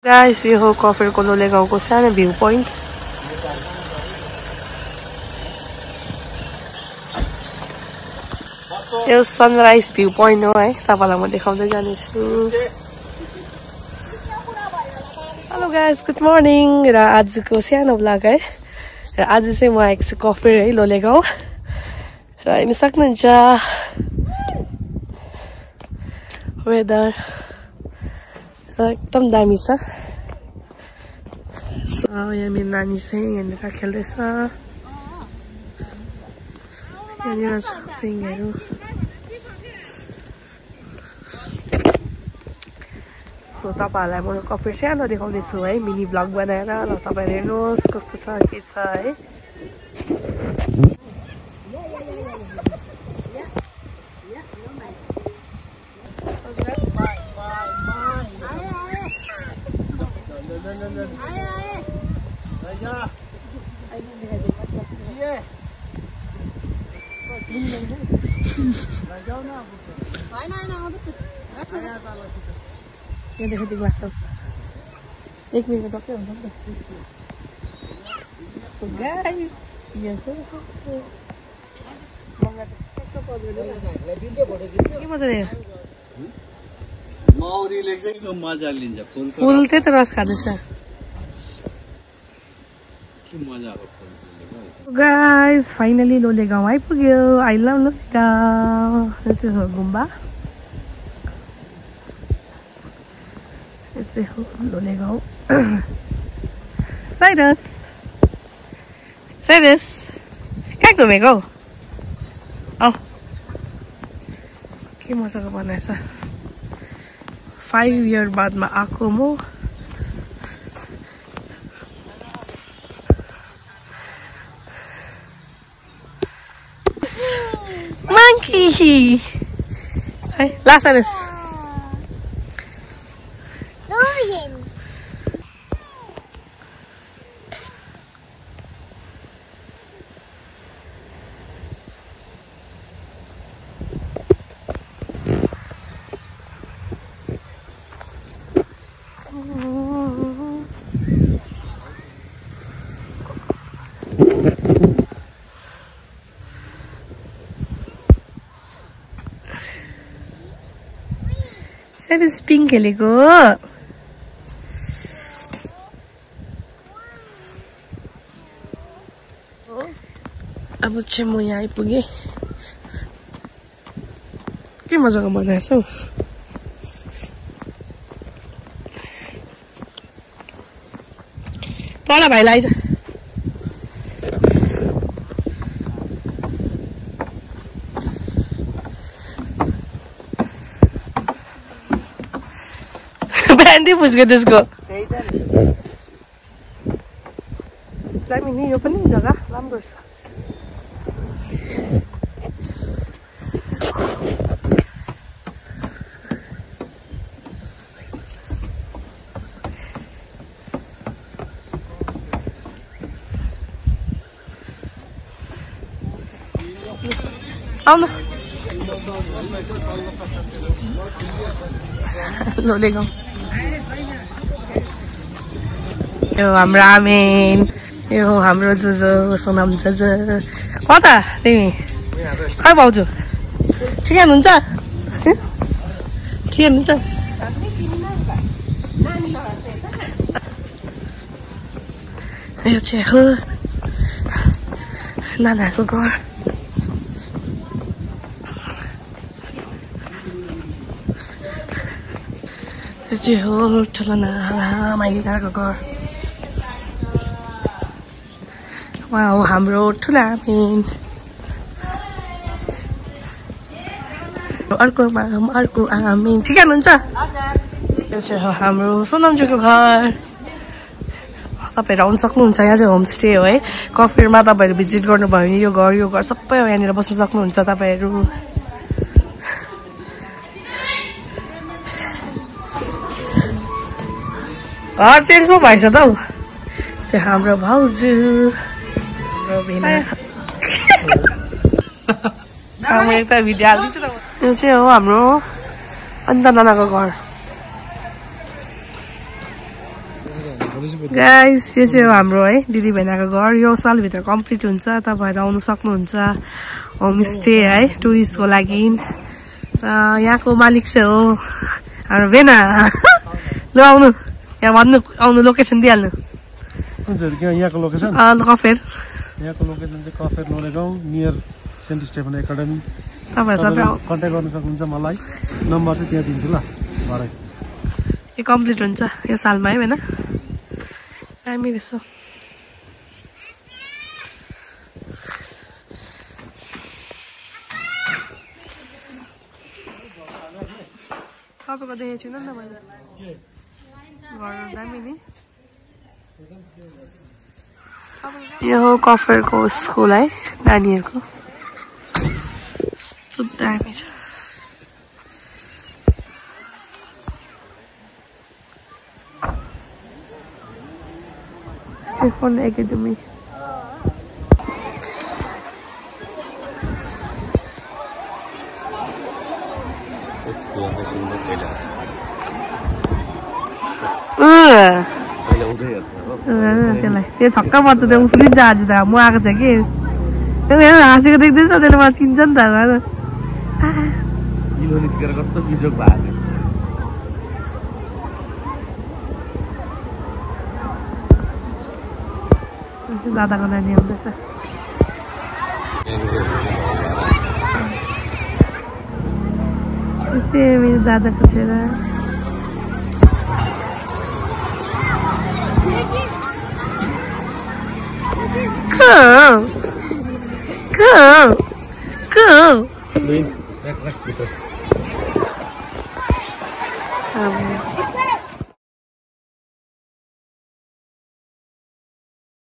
Guys यो हो कफेरको लोले गाउँको सानो भ्यू पोइन्ट। यो सनराइज भ्यू पोइन्ट हो है, तपाईलाई म देखाउँदै जानेछु। Hello guys, good morning. र आजको सानो ब्लग है, र आज चाहिँ म आएको छु कफेर है, लोले गाउँ। र हेर्न सक्नुहुन्छ वेदर एकदम दामी छ। यहाँ मेरो नानी चाहिँ यहाँनिर खेल्दैछ। यहाँनिर शपिङहरू। सो तपाईहरुलाई म कफेर सानो देखाउँदैछु है, मिनी ब्लग बनाएर। र तपाईहरु हेर्नुहोस् कस्तो छ के छ है। एक मिनट टक्कै हुन्छ नि के मजाले मौरीले चाहिँ मजा लिन्छ। फुल त्यही त रस खाँदैछ। के मजाको फुल। गाइस फाइनली लोले गाउँ आइपुग्यो। आई लभ लोले गाउँ। यस्तै हो गुम्बा, यस्तै हो लोले गाउँ। साइरस कहाँ घुमेको हौ? के मजाको बनाएछ। 5 इयर बादमा आएको म। Monkey! Hey, last of this. Saya spin खेलेको। अब चाहिँ म यहाँ आइपुगेँ। के मजाको बनाएछ हौ। तल भाइलाई आइज। ब्यान्डी पुस्क्यो त्यसको। दामी नि यो पनि जग्गा राम्रो छ। आउनु लोले गाउँ। यो हाम्रो आमेन, यो हाम्रो जुजो सोनाम जुजो। कता तिमी? खै भाउजू ठिकै हुनुहुन्छ? ठिकै हुनुहुन्छ? यो चाहिँ हो नानाको घर। यो चाहिँ हो ठुलो नाना माइलीको घर। उहाँ हो हाम्रो ठुलो आमेन। अर्को आमेन। ठिकै हुनुहुन्छ? यो चाहिँ हो हाम्रो सोनामजीको घर। तपाईँहरू आउनु सक्नुहुन्छ। यहाँ चाहिँ होमस्टे हो है। कफेरमा तपाईँहरू भिजिट गर्नुभयो भने यो घर सबै हो। यहाँनिर बस्न सक्नुहुन्छ तपाईँहरू। घर चेन्ज पो भएछ त हौ। चाहिँ हाम्रो भाउजू, हाम्रो भिना। म एउटा भिडियो हालिदिन्छु त। यो चाहिँ हो हाम्रो अन्त नानाको घर। गाइस यो चाहिँ हो हाम्रो है दिदी बहिनीको घर यो सालभित्र कम्प्लिट हुन्छ तपाईहरु आउन सक्नुहुन्छ होमस्टे है टुरिस्टको लागि यहाँको मालिक चाहिँ हो हाम्रो बेना ल आउनु यहाँ भन्नु आउनु लोकेसन दिइहाल्नु कुन चाहिँ यहाँको लोकेसन कफेर यहाँको लोकेसन चाहिँ कफेर Lolegaon near saint Stephen academy तपाईहरु सबै कन्ट्याक्ट गर्न सक्नुहुन्छ मलाई नम्बर चाहिँ त्यहाँ दिन्छु ल भरे यो कम्प्लिट हुन्छ यो सालमा है हैन दामी रहेछ तपाईँको देखेको छैन नि त मैले घर दामी नि यो हो कफेरको स्कुल है नानीहरूको कस्तो दामी छ स्टेफन एकाडेमी त्यसलाई त्यो छक्का पर्छ त्यो उफ्रिन्छ आज त म आएको छ कि त्यो हाँसेको देख्दैछ त्यसले मलाई चिन्छ नि त दादाको नानी आउँदैछ मेरो दादाको छोरा Go!